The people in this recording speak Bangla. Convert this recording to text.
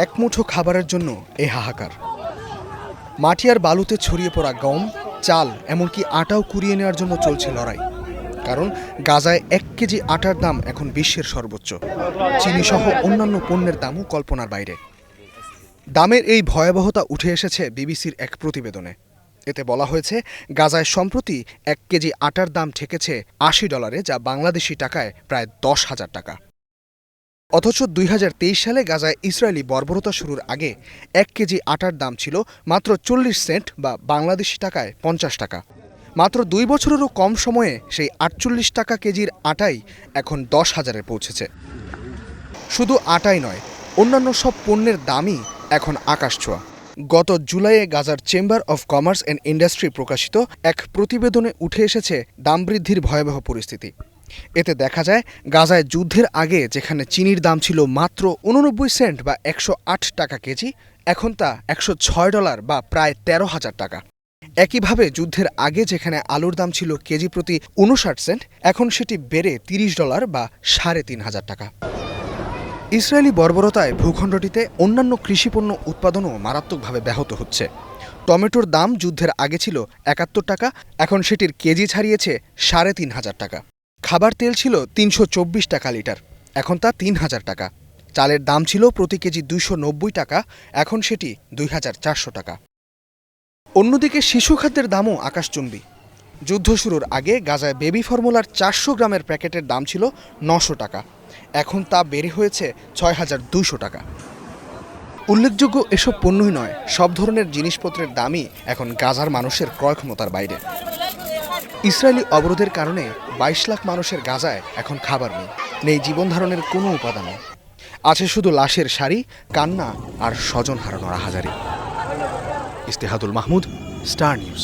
এক মুঠো খাবারের জন্য এই হাহাকার। মাটি আর বালুতে ছড়িয়ে পড়া গম, চাল, এমনকি আটাও কুড়িয়ে নেওয়ার জন্য চলছে লড়াই। কারণ গাজায় 1 কেজি আটার দাম এখন বিশ্বের সর্বোচ্চ। চিনিসহ অন্যান্য পণ্যের দামও কল্পনার বাইরে। দামের এই ভয়াবহতা উঠে এসেছে বিবিসির এক প্রতিবেদনে। এতে বলা হয়েছে, গাজায় সম্প্রতি 1 কেজি আটার দাম ঠেকেছে $80, যা বাংলাদেশি টাকায় প্রায় 10,000 টাকা। অথচ 2023 সালে গাজায় ইসরায়েলি বর্বরতা শুরুর আগে 1 কেজি আটার দাম ছিল মাত্র 40 সেন্ট বা বাংলাদেশি টাকায় 50 টাকা। মাত্র 2 বছরেরও কম সময়ে সেই 48 টাকা কেজির আটাই এখন 10,000-এ পৌঁছেছে। শুধু আটাই নয়, অন্যান্য সব পণ্যের দামই এখন আকাশছোঁয়া। গত জুলাইয়ে গাজার chamber of commerce and industry প্রকাশিত এক প্রতিবেদনে উঠে এসেছে দাম বৃদ্ধির ভয়াবহ পরিস্থিতি। এতে দেখা যায়, গাজায় যুদ্ধের আগে যেখানে চিনির দাম ছিল মাত্র 89 সেন্ট বা 108 টাকা কেজি, এখন তা $106 বা প্রায় 13,000 টাকা। একইভাবে যুদ্ধের আগে যেখানে আলুর দাম ছিল কেজি প্রতি 59 সেন্ট, এখন সেটি বেড়ে $30 বা 3,500 টাকা। ইসরায়েলি বর্বরতায় ভূখণ্ডটিতে অন্যান্য কৃষিপণ্য উৎপাদনও মারাত্মকভাবে ব্যাহত হচ্ছে। টমেটোর দাম যুদ্ধের আগে ছিল 71 টাকা, এখন সেটির কেজি ছাড়িয়েছে 3,500 টাকা। খাবার তেল ছিল 324 টাকা লিটার, এখন তা 3,000 টাকা। চালের দাম ছিল প্রতি কেজি 290 টাকা, এখন সেটি 2,400 টাকা। অন্যদিকে শিশু খাদ্যের দামও আকাশচুম্বী। যুদ্ধ শুরুর আগে গাজায় বেবি ফর্মুলার 400 গ্রামের প্যাকেটের দাম ছিল 900 টাকা, এখন তা বেড়ে হয়েছে 6,200 টাকা। উল্লেখযোগ্য এসব পণ্যই নয়, সব ধরনের জিনিসপত্রের দামই এখন গাজার মানুষের ক্রয় ক্ষমতার বাইরে। ইসরায়েলি অবরোধের কারণে 22 লাখ মানুষের গাজায় এখন খাবার নেই জীবনধারণের কোনো উপাদানও। আছে শুধু লাশের সারি, কান্না আর স্বজন হারানোর আহাজারি। ইস্তেহাদুল মাহমুদ, স্টার নিউজ।